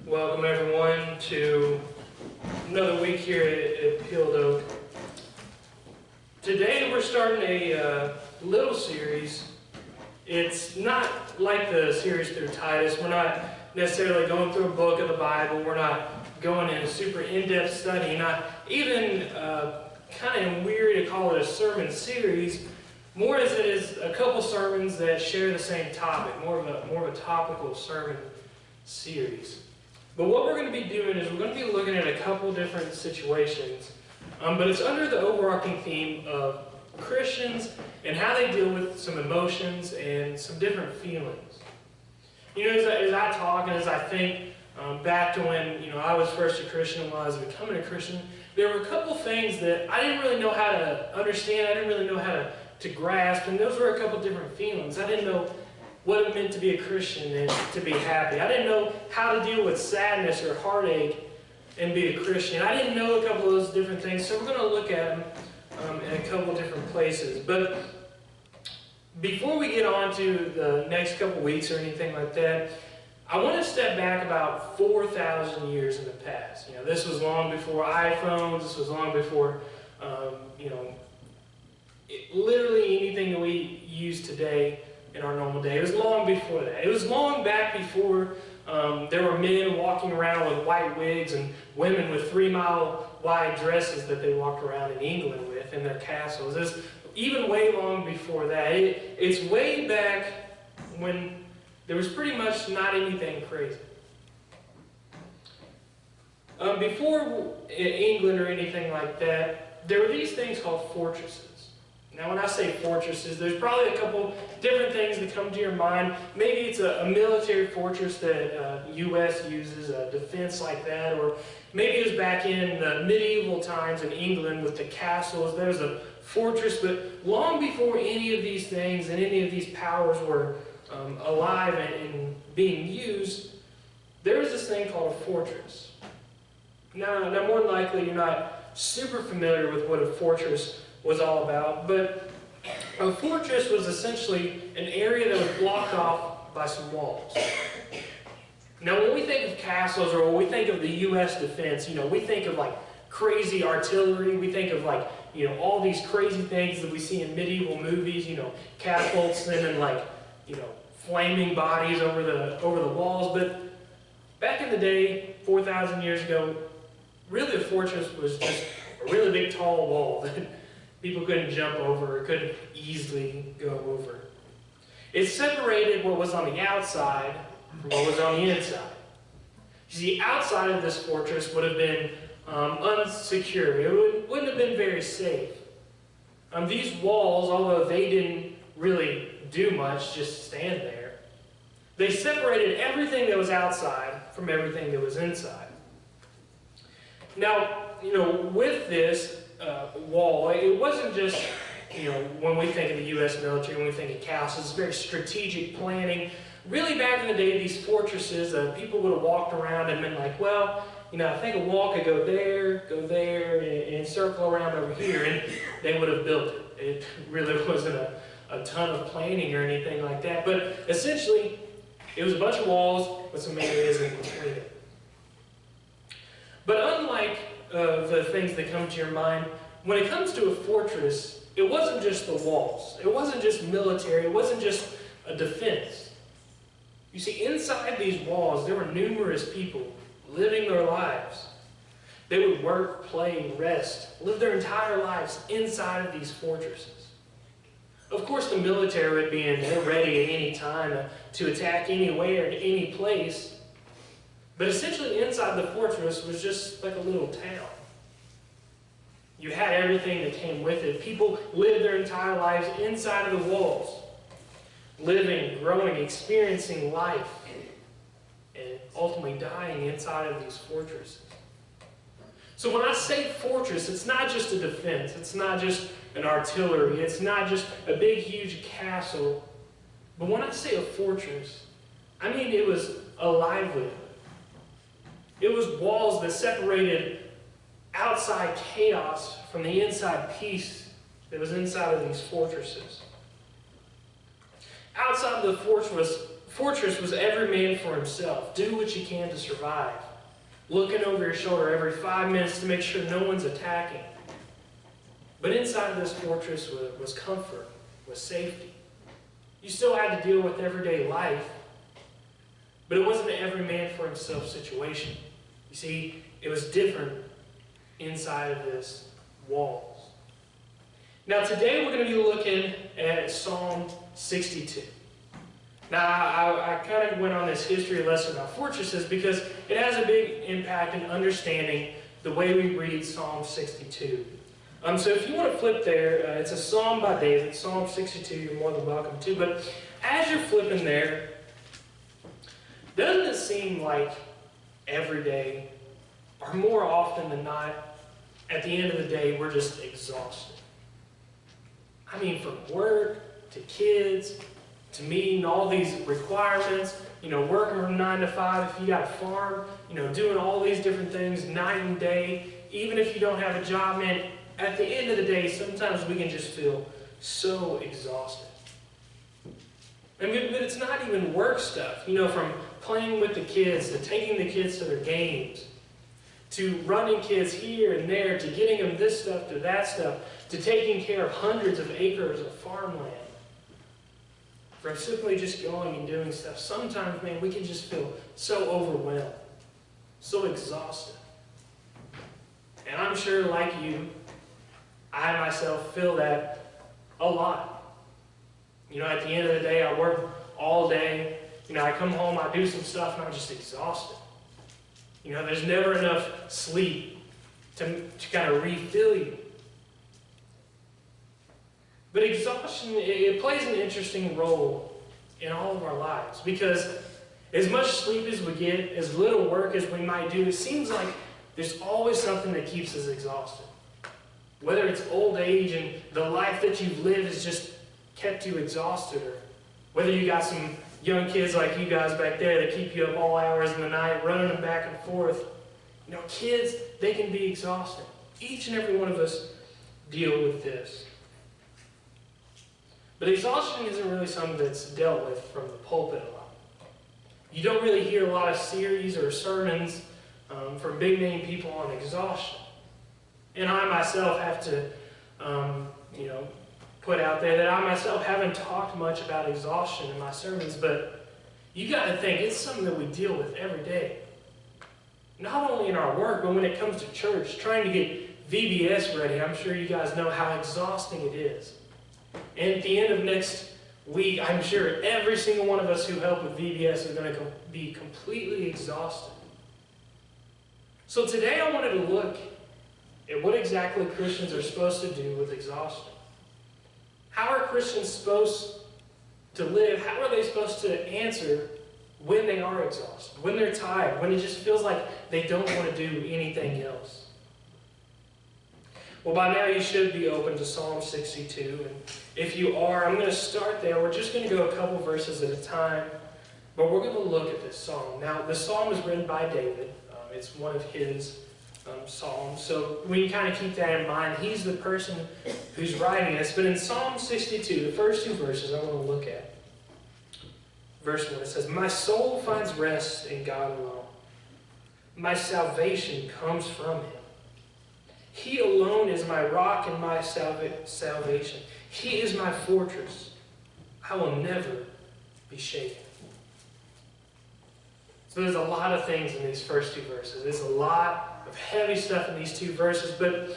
Welcome everyone to another week here at Peeled Oak. Today we're starting a little series. It's not like the series through Titus. We're not necessarily going through a book of the Bible. We're not going in a super in-depth study. Not even kind of weird to call it a sermon series. More as it is a couple sermons that share the same topic. More of a topical sermon series. But what we're going to be doing is we're going to be looking at a couple different situations, but it's under the overarching theme of Christians and how they deal with some emotions and some different feelings. You know, as I talk and as I think back to when I was first a Christian and when I was becoming a Christian, there were a couple things that I didn't really know how to understand. I didn't really know how to grasp, and those were a couple different feelings. I didn't know what it meant to be a Christian and to be happy. I didn't know how to deal with sadness or heartache and be a Christian. I didn't know a couple of those different things, so we're going to look at them in a couple of different places. But before we get on to the next couple weeks or anything like that, I want to step back about 4,000 years in the past. This was long before iPhones. This was long before, literally anything that we use today in our normal day. It was long before that. It was long back before there were men walking around with white wigs and women with 3-mile wide dresses that they walked around in England with in their castles. It's even way long before that. It's way back when there was pretty much not anything crazy. Before England or anything like that, there were these things called fortresses. Now, when I say fortresses, there's probably a couple different things that come to your mind. Maybe it's a military fortress that U.S. uses, a defense like that, or maybe it was back in the medieval times in England with the castles. There was a fortress, but long before any of these things and any of these powers were alive and being used, there was this thing called a fortress. Now, more than likely, you're not super familiar with what a fortress was all about, but a fortress was essentially an area that was blocked off by some walls. Now, when we think of castles or when we think of the U.S. defense, we think of like crazy artillery. We think of like all these crazy things that we see in medieval movies. Catapults and like flaming bodies over the walls. But back in the day, 4,000 years ago, really a fortress was just a really big tall wall that people couldn't jump over or couldn't easily go over. It separated what was on the outside from what was on the inside. You see, outside of this fortress would have been unsecure. It wouldn't have been very safe. These walls, although they didn't really do much, just stand there, they separated everything that was outside from everything that was inside. Now, with this wall, it wasn't just, when we think of the U.S. military, when we think of castles, it's very strategic planning. Really, back in the day, these fortresses, people would have walked around and been like, well, I think a wall could go there, and circle around over here, and they would have built it. It really wasn't a ton of planning or anything like that, but essentially, it was a bunch of walls with some areas in between it. But unlike the things that come to your mind, when it comes to a fortress, it wasn't just the walls. It wasn't just military. It wasn't just a defense. You see, inside these walls, there were numerous people living their lives. They would work, play, rest, live their entire lives inside of these fortresses. Of course, the military would be in there ready at any time to attack anywhere, to any place. But essentially, inside the fortress was just like a little town. You had everything that came with it. People lived their entire lives inside of the walls, living, growing, experiencing life, and ultimately dying inside of these fortresses. So when I say fortress, it's not just a defense. It's not just an artillery. It's not just a big, huge castle. But when I say a fortress, I mean it was a livelihood. It was walls that separated outside chaos from the inside peace that was inside of these fortresses. Outside of the fortress was every man for himself. Do what you can to survive. Looking over your shoulder every 5 minutes to make sure no one's attacking. But inside of this fortress was comfort, was safety. You still had to deal with everyday life, but it wasn't an every man for himself situation. You see, it was different inside of this walls. Now today we're going to be looking at Psalm 62. Now I kind of went on this history lesson about fortresses because it has a big impact in understanding the way we read Psalm 62. So if you want to flip there, it's a psalm by David, Psalm 62, you're more than welcome to. But as you're flipping there, doesn't it seem like every day, or more often than not, at the end of the day, we're just exhausted? I mean, from work to kids to meeting all these requirements, working from 9 to 5 if you got a farm, doing all these different things night and day, even if you don't have a job, man, at the end of the day, sometimes we can just feel so exhausted. But it's not even work stuff, from playing with the kids to taking the kids to their games, to running kids here and there, to getting them this stuff to that stuff, to taking care of hundreds of acres of farmland. From simply just going and doing stuff. Sometimes, man, we can just feel so overwhelmed, so exhausted. And I'm sure, like you, I myself feel that a lot. At the end of the day, I work all day. I come home, I do some stuff, and I'm just exhausted. There's never enough sleep to kind of refill you. But exhaustion, it plays an interesting role in all of our lives because as much sleep as we get, as little work as we might do, it seems like there's always something that keeps us exhausted. Whether it's old age and the life that you've lived has just kept you exhausted, or whether you got some young kids like you guys back there that keep you up all hours of the night, running them back and forth. Kids, they can be exhausting. Each and every one of us deal with this. But exhaustion isn't really something that's dealt with from the pulpit a lot. You don't really hear a lot of series or sermons from big name people on exhaustion. And I myself have to, put out there that I myself haven't talked much about exhaustion in my sermons, but you got to think it's something that we deal with every day. Not only in our work, but when it comes to church, trying to get VBS ready. I'm sure you guys know how exhausting it is. And at the end of next week, I'm sure every single one of us who help with VBS is going to be completely exhausted. So today I wanted to look at what exactly Christians are supposed to do with exhaustion. How are Christians supposed to live? How are they supposed to answer when they are exhausted, when they're tired, when it just feels like they don't want to do anything else? Well, by now you should be open to Psalm 62. And if you are, I'm going to start there. We're just going to go a couple verses at a time, but we're going to look at this psalm. Now, the psalm is written by David. It's one of his psalms. So we can kind of keep that in mind. He's the person who's writing this. But in Psalm 62, the first two verses I want to look at. Verse 1, it says, "My soul finds rest in God alone. My salvation comes from Him. He alone is my rock and my salvation. He is my fortress. I will never be shaken." So there's a lot of things in these first two verses. There's a lot of heavy stuff in these two verses, but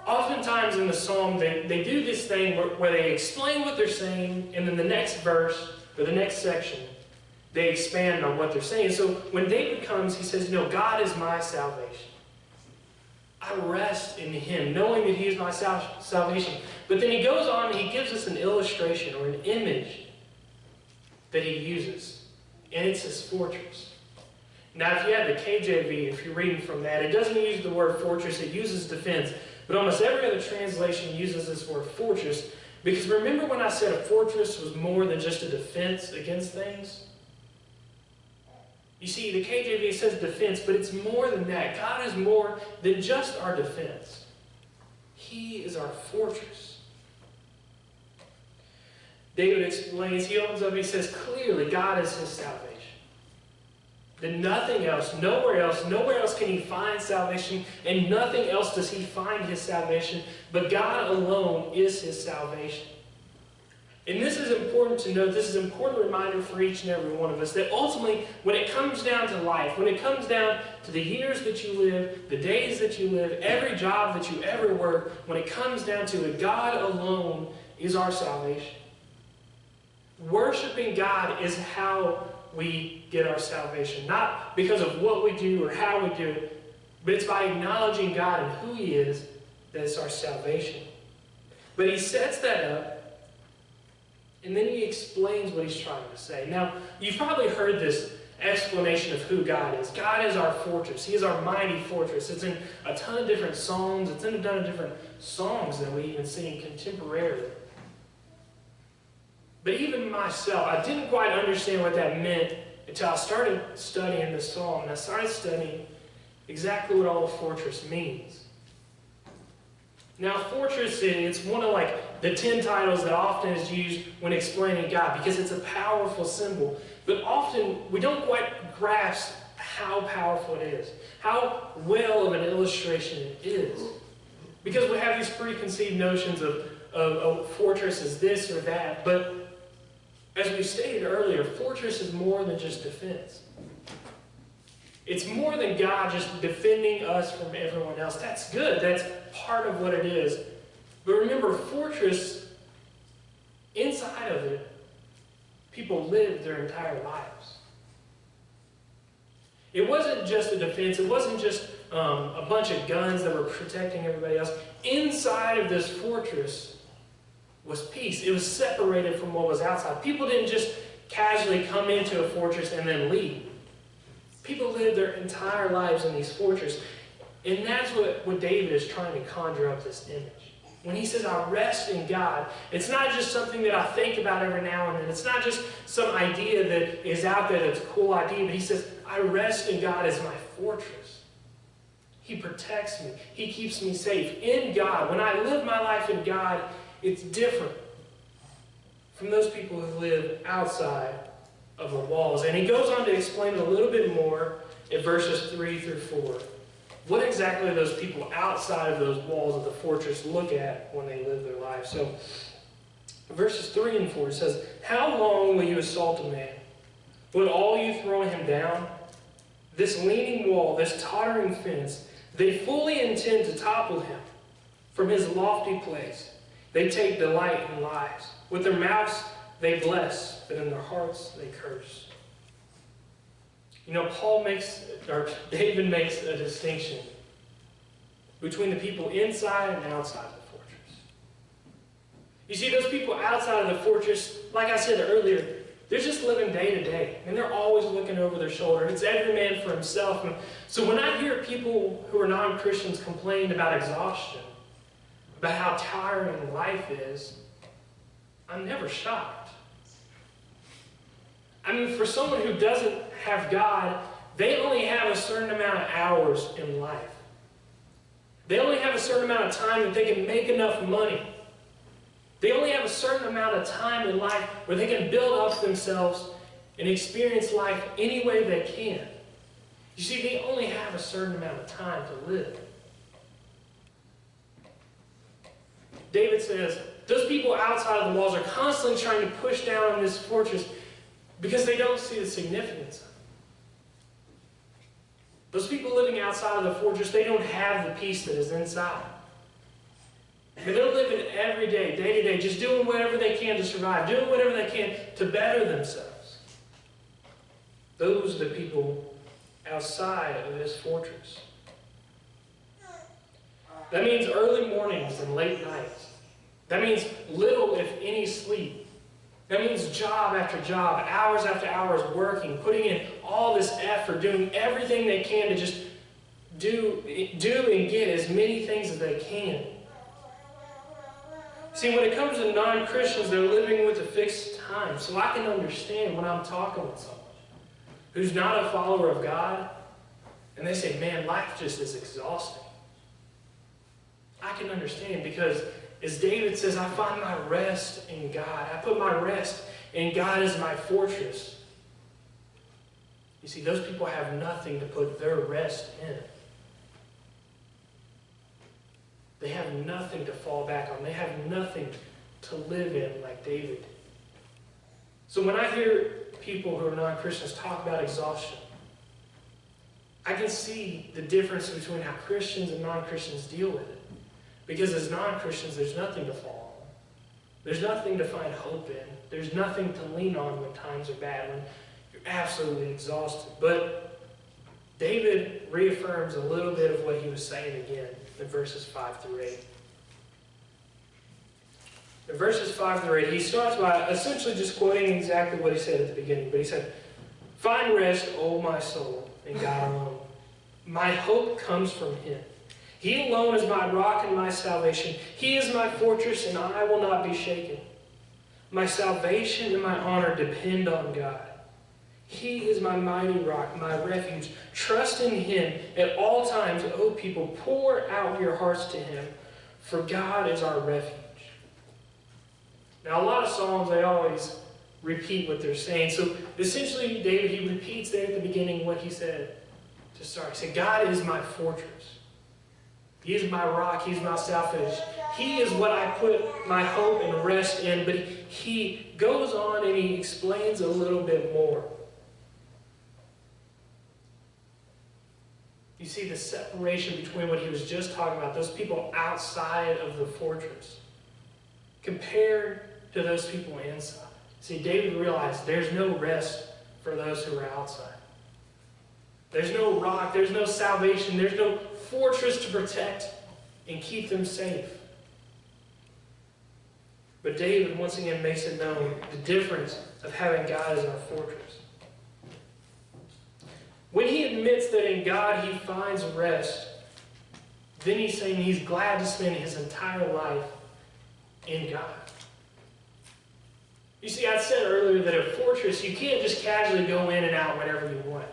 oftentimes in the psalm, they do this thing where they explain what they're saying, and then the next verse, or the next section, they expand on what they're saying. So when David comes, he says, God is my salvation. I rest in Him, knowing that He is my salvation. But then he goes on and he gives us an illustration or an image that he uses, and it's His fortress. Now, if you have the KJV, if you're reading from that, it doesn't use the word fortress, it uses defense. But almost every other translation uses this word fortress, because remember when I said a fortress was more than just a defense against things? You see, the KJV says defense, but it's more than that. God is more than just our defense. He is our fortress. David explains, he opens up, he says, clearly God is his salvation. That nothing else, nowhere else can he find salvation, and nothing else does he find his salvation, but God alone is his salvation. And this is important to note, this is an important reminder for each and every one of us, that ultimately, when it comes down to life, when it comes down to the years that you live, the days that you live, every job that you ever work, when it comes down to it, God alone is our salvation. Worshiping God is how we get our salvation. Not because of what we do or how we do it, but it's by acknowledging God and who he is that it's our salvation. But he sets that up, and then he explains what he's trying to say. Now, you've probably heard this explanation of who God is. God is our fortress. He is our mighty fortress. It's in a ton of different songs. It's in a ton of different songs that we even sing contemporarily. But even myself, I didn't quite understand what that meant until I started studying the psalm. And I started studying exactly what all fortress means. Now, fortress, it's one of the 10 titles that often is used when explaining God, because it's a powerful symbol. But often, we don't quite grasp how powerful it is, how well of an illustration it is. Because we have these preconceived notions of a fortress as this or that, but as we stated earlier, fortress is more than just defense. It's more than God just defending us from everyone else. That's good. That's part of what it is. But remember, fortress, inside of it, people lived their entire lives. It wasn't just a defense. It wasn't just a bunch of guns that were protecting everybody else. Inside of this fortress was peace. It was separated from what was outside. People didn't just casually come into a fortress and then leave. People lived their entire lives in these fortresses. And that's what David is trying to conjure up this image. When he says, I rest in God, it's not just something that I think about every now and then. It's not just some idea that is out there that's a cool idea, but he says, I rest in God as my fortress. He protects me. He keeps me safe in God. When I live my life in God, it's different from those people who live outside of the walls. And he goes on to explain a little bit more in verses 3 through 4. What exactly do those people outside of those walls of the fortress look at when they live their lives? So, verses 3 and 4 says, how long will you assault a man? Will all you throw him down? This leaning wall, this tottering fence, they fully intend to topple him from his lofty place. They take delight in lies. With their mouths they bless, but in their hearts they curse. You know, David makes a distinction between the people inside and outside the fortress. You see, those people outside of the fortress, like I said earlier, they're just living day to day, and they're always looking over their shoulder. It's every man for himself. And so when I hear people who are non-Christians complain about exhaustion, about how tiring life is, I'm never shocked. I mean, for someone who doesn't have God, they only have a certain amount of hours in life. They only have a certain amount of time that they can make enough money. They only have a certain amount of time in life where they can build up themselves and experience life any way they can. You see, they only have a certain amount of time to live. David says, those people outside of the walls are constantly trying to push down on this fortress because they don't see the significance of it. Those people living outside of the fortress, they don't have the peace that is inside. And they're living every day, day to day, just doing whatever they can to survive, doing whatever they can to better themselves. Those are the people outside of this fortress. That means early mornings and late nights. That means little, if any, sleep. That means job after job, hours after hours working, putting in all this effort, doing everything they can to just do and get as many things as they can. See, when it comes to non-Christians, they're living with a fixed time. So I can understand when I'm talking with someone who's not a follower of God, and they say, man, life just is exhausting. I can understand because As David says, I find my rest in God. I put my rest in God as my fortress. You see, those people have nothing to put their rest in. They have nothing to fall back on. They have nothing to live in like David. So when I hear people who are non-Christians talk about exhaustion, I can see the difference between how Christians and non-Christians deal with it. Because as non-Christians, there's nothing to fall on. There's nothing to find hope in. There's nothing to lean on when times are bad, when you're absolutely exhausted. But David reaffirms a little bit of what he was saying again in verses 5 through 8. In verses 5 through 8, he starts by essentially just quoting exactly what he said at the beginning. But he said, "Find rest, O my soul, in God alone. My hope comes from him. He alone is my rock and my salvation. He is my fortress, and I will not be shaken. My salvation and my honor depend on God. He is my mighty rock, my refuge. Trust in him at all times, O people. Pour out your hearts to him, for God is our refuge." Now, a lot of Psalms, they always repeat what they're saying. So, essentially, David, he repeats there at the beginning what he said to start. He said, God is my fortress. He is my rock. He's my salvation. He is what I put my hope and rest in. But he goes on and he explains a little bit more. You see the separation between what he was just talking about, those people outside of the fortress, compared to those people inside. See, David realized there's no rest for those who are outside. There's no rock, there's no salvation, there's no fortress to protect and keep them safe. But David once again makes it known the difference of having God as our fortress. When he admits that in God he finds rest, then he's saying he's glad to spend his entire life in God. You see, I said earlier that a fortress, you can't just casually go in and out whenever you want.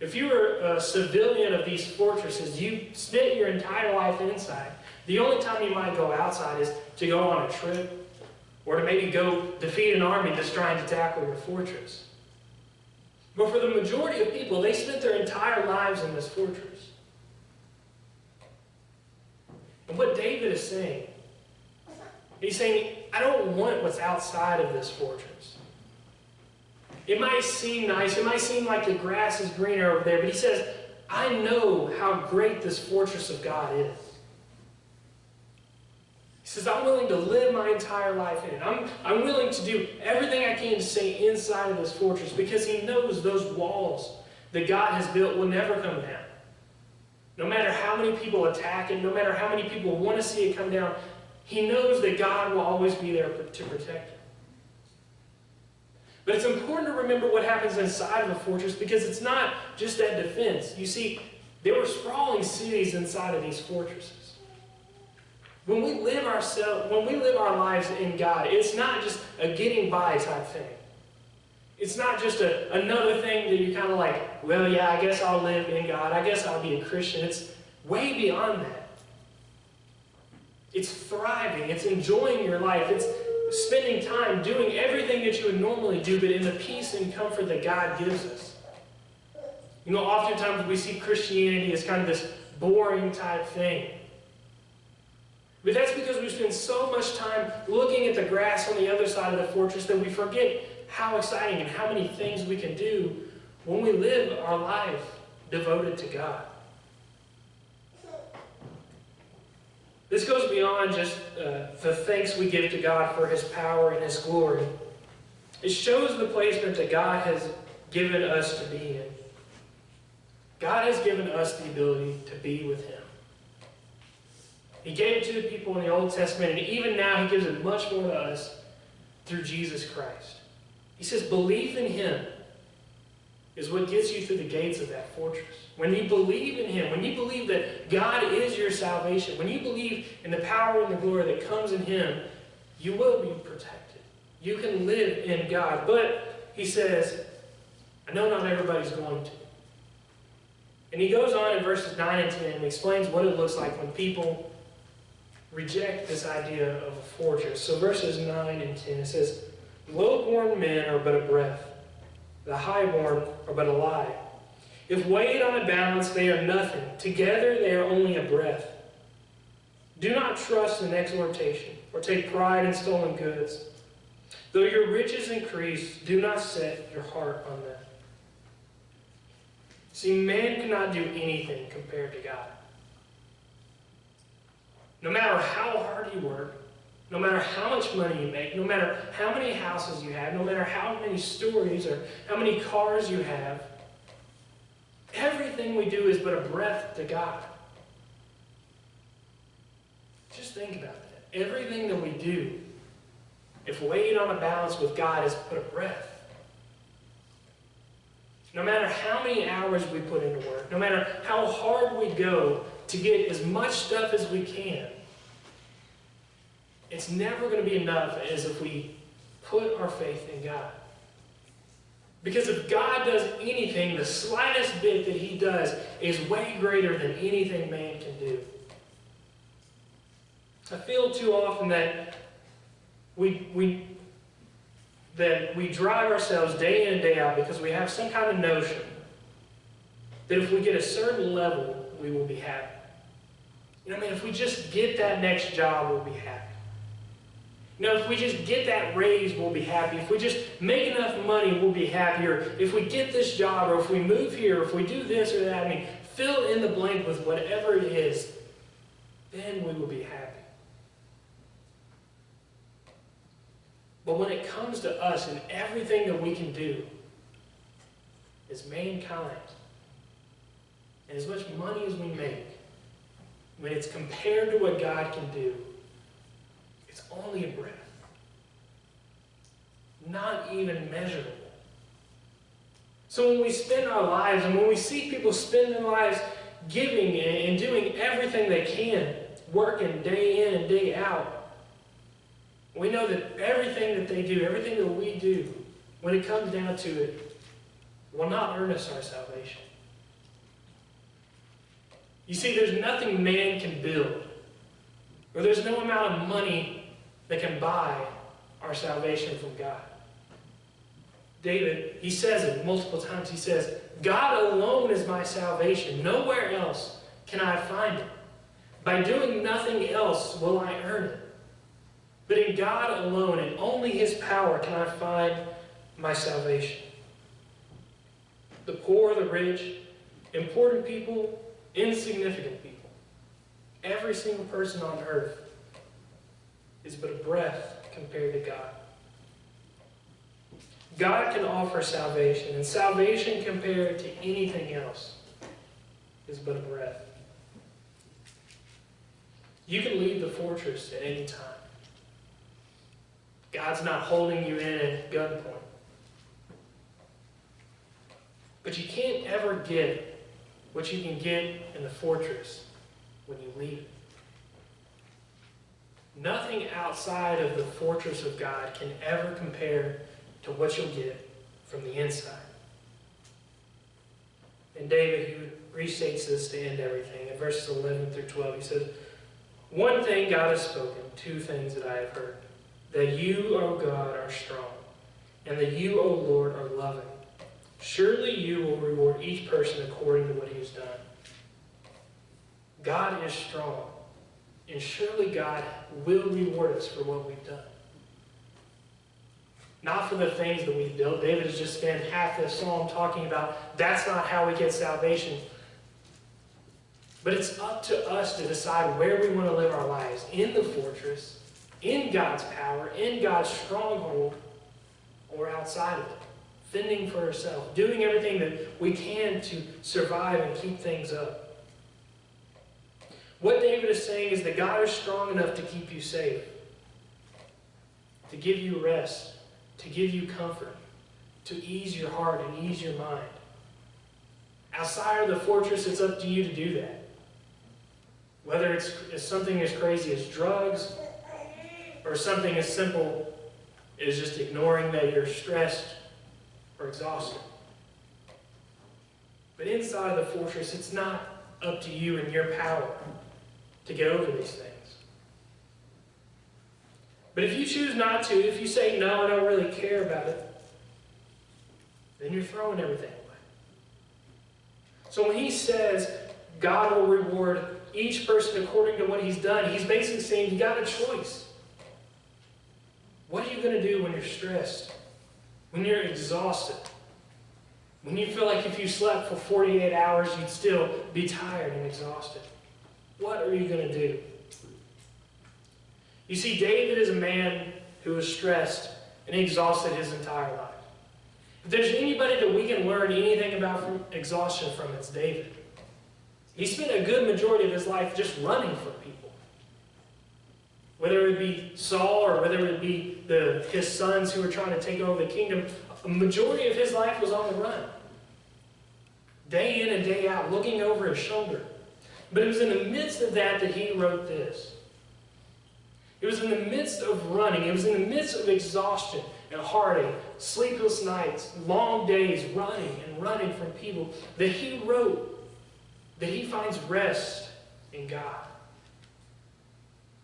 If you were a civilian of these fortresses, you spent your entire life inside. The only time you might go outside is to go on a trip or to maybe go defeat an army that's trying to tackle your fortress. But for the majority of people, they spent their entire lives in this fortress. And what David is saying, he's saying, I don't want what's outside of this fortress. It might seem nice, it might seem like the grass is greener over there, but he says, I know how great this fortress of God is. He says, I'm willing to live my entire life in it. I'm willing to do everything I can to stay inside of this fortress because he knows those walls that God has built will never come down. No matter how many people attack it, no matter how many people want to see it come down, he knows that God will always be there to protect him. But it's important to remember what happens inside of a fortress because it's not just that defense. You see, there were sprawling cities inside of these fortresses. When we live our lives in God, it's not just a getting by type thing. It's not just another thing that you're kind of like, well, yeah, I guess I'll live in God. I guess I'll be a Christian. It's way beyond that. It's thriving. It's enjoying your life. It's spending time doing everything that you would normally do, but in the peace and comfort that God gives us. You know, oftentimes we see Christianity as kind of this boring type thing. But that's because we spend so much time looking at the grass on the other side of the fortress that we forget how exciting and how many things we can do when we live our life devoted to God. This goes beyond just the thanks we give to God for his power and his glory. It shows the placement that God has given us to be in. God has given us the ability to be with him. He gave it to the people in the Old Testament, and even now he gives it much more to us through Jesus Christ. He says belief in him is what gets you through the gates of that fortress. When you believe in him, when you believe that God is your salvation, when you believe in the power and the glory that comes in him, you will be protected. You can live in God. But he says, I know not everybody's going to. And he goes on in verses 9 and 10 and explains what it looks like when people reject this idea of a fortress. So verses 9 and 10, it says, low-born men are but a breath. The high-born are but a lie. If weighed on a balance, they are nothing. Together they are only a breath. Do not trust in exhortation, or take pride in stolen goods. Though your riches increase, do not set your heart on them. See, man cannot do anything compared to God. No matter how hard you work, no matter how much money you make, no matter how many houses you have, no matter how many stories or how many cars you have, everything we do is but a breath to God. Just think about that. Everything that we do, if weighed on a balance with God, is but a breath. No matter how many hours we put into work, no matter how hard we go to get as much stuff as we can, it's never going to be enough as if we put our faith in God. Because if God does anything, the slightest bit that he does is way greater than anything man can do. I feel too often that we drive ourselves day in and day out because we have some kind of notion that if we get a certain level, we will be happy. If we just get that next job, we'll be happy. If we just get that raise, we'll be happy. If we just make enough money, we'll be happier. If we get this job, or if we move here, or if we do this or that, fill in the blank with whatever it is, then we will be happy. But when it comes to us and everything that we can do as mankind, and as much money as we make, when it's compared to what God can do, it's only a breath. Not even measurable. So when we spend our lives, and when we see people spend their lives giving and doing everything they can, working day in and day out, we know that everything that they do, everything that we do, when it comes down to it, will not earn us our salvation. You see, there's nothing man can build, or there's no amount of money that can buy our salvation from God. David, he says it multiple times. He says, God alone is my salvation. Nowhere else can I find it. By doing nothing else will I earn it. But in God alone and only his power can I find my salvation. The poor, the rich, important people, insignificant people, every single person on earth is but a breath compared to God. God can offer salvation, and salvation compared to anything else is but a breath. You can leave the fortress at any time. God's not holding you in at gunpoint. But you can't ever get what you can get in the fortress when you leave it. Nothing outside of the fortress of God can ever compare to what you'll get from the inside. And David, he restates this to end everything. In verses 11 through 12, he says, one thing God has spoken, two things that I have heard, that you, O God, are strong, and that you, O Lord, are loving. Surely you will reward each person according to what he has done. God is strong, and surely God will reward us for what we've done. Not for the things that we've built. David has just spent half this psalm talking about that's not how we get salvation. But it's up to us to decide where we want to live our lives. In the fortress, in God's power, in God's stronghold, or outside of it. Fending for ourselves. Doing everything that we can to survive and keep things up. What David is saying is that God is strong enough to keep you safe. To give you rest. To give you comfort. To ease your heart and ease your mind. Outside of the fortress, it's up to you to do that. Whether it's something as crazy as drugs, or something as simple as just ignoring that you're stressed or exhausted. But inside of the fortress, it's not up to you and your power to get over these things. But if you choose not to, if you say, no, I don't really care about it, then you're throwing everything away. So when he says God will reward each person according to what he's done, he's basically saying you got a choice. What are you going to do when you're stressed? When you're exhausted? When you feel like if you slept for 48 hours, you'd still be tired and exhausted? What are you going to do? You see, David is a man who was stressed and exhausted his entire life. If there's anybody that we can learn anything about from exhaustion from, it's David. He spent a good majority of his life just running from people. Whether it be Saul or whether it be his sons who were trying to take over the kingdom, a majority of his life was on the run. Day in and day out, looking over his shoulder. But it was in the midst of that he wrote this. It was in the midst of running, it was in the midst of exhaustion and heartache, sleepless nights, long days, running and running from people, that he wrote that he finds rest in God.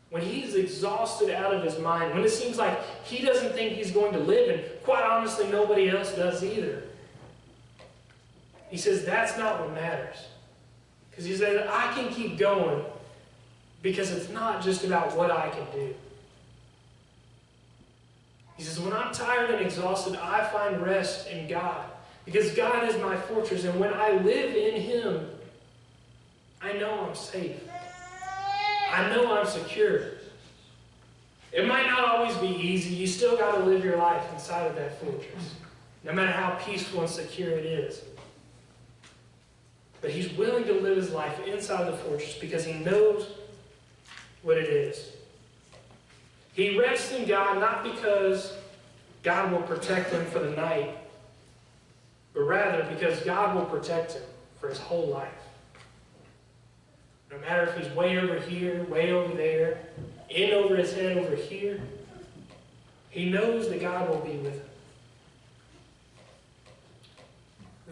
When he's exhausted out of his mind, when it seems like he doesn't think he's going to live, and quite honestly nobody else does either, he says that's not what matters. Because he said, I can keep going because it's not just about what I can do. He says, when I'm tired and exhausted, I find rest in God. Because God is my fortress, and when I live in him, I know I'm safe. I know I'm secure. It might not always be easy. You still got to live your life inside of that fortress, no matter how peaceful and secure it is. But he's willing to live his life inside the fortress because he knows what it is. He rests in God not because God will protect him for the night, but rather because God will protect him for his whole life. No matter if he's way over here, way over there, in over his head over here, he knows that God will be with him.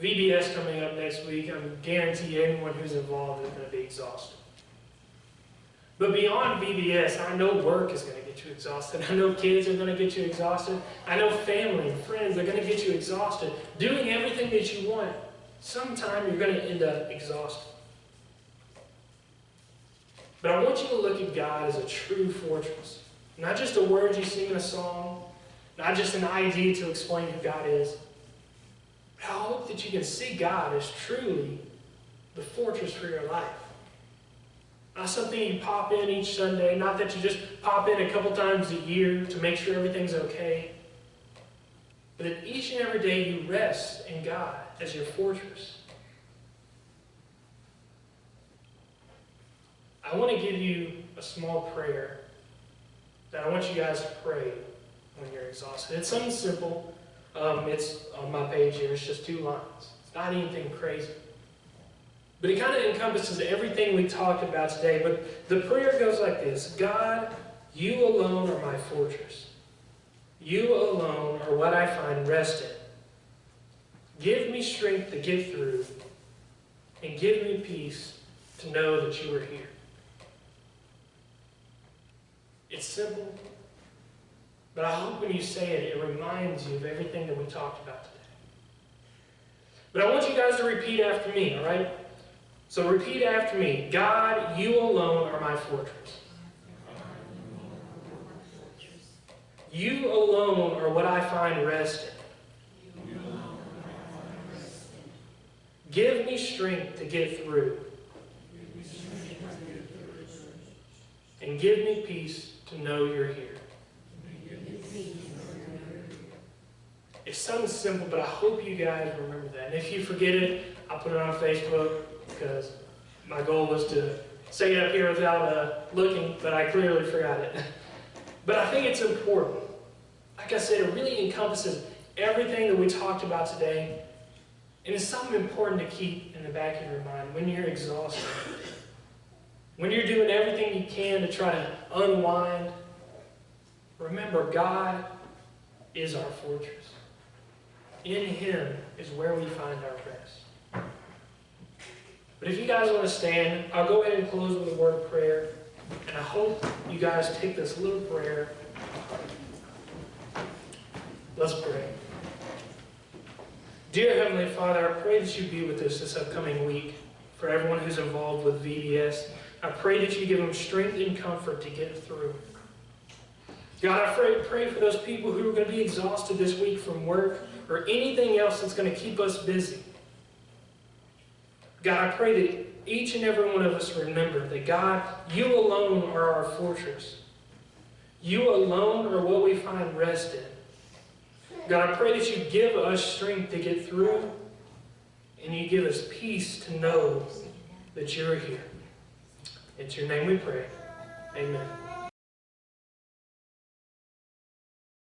VBS coming up next week, I guarantee anyone who's involved is going to be exhausted. But beyond VBS, I know work is going to get you exhausted. I know kids are going to get you exhausted. I know family and friends are going to get you exhausted. Doing everything that you want, sometime you're going to end up exhausted. But I want you to look at God as a true fortress. Not just a word you sing in a song, not just an idea to explain who God is. But I hope that you can see God as truly the fortress for your life. Not something you pop in each Sunday, not that you just pop in a couple times a year to make sure everything's okay. But that each and every day you rest in God as your fortress. I want to give you a small prayer that I want you guys to pray when you're exhausted. It's something simple. It's on my page here. It's just 2 lines. It's not anything crazy. But it kind of encompasses everything we talked about today. But the prayer goes like this. God, you alone are my fortress. You alone are what I find rest in. Give me strength to get through, and give me peace to know that you are here. It's simple, but I hope when you say it, it reminds you of everything that we talked about today. But I want you guys to repeat after me, all right? So repeat after me. God, you alone are my fortress. You alone are what I find rest in. Give me strength to get through. And give me peace to know you're here. It's something simple, but I hope you guys remember that. And if you forget it, I'll put it on Facebook because my goal was to say it up here without looking, but I clearly forgot it. But I think it's important. Like I said, it really encompasses everything that we talked about today. And it's something important to keep in the back of your mind when you're exhausted. When you're doing everything you can to try to unwind, remember God is our fortress. In him is where we find our rest. But if you guys want to stand, I'll go ahead and close with a word of prayer. And I hope you guys take this little prayer Let's pray. Dear Heavenly Father, I pray that you be with us this upcoming week. For everyone who's involved with VBS, I pray that you give them strength and comfort to get through. God, I pray for those people who are going to be exhausted this week from work or anything else that's going to keep us busy. God, I pray that each and every one of us remember that, God, you alone are our fortress. You alone are what we find rest in. God, I pray that you give us strength to get through, and you give us peace to know that you're here. In your name we pray. Amen.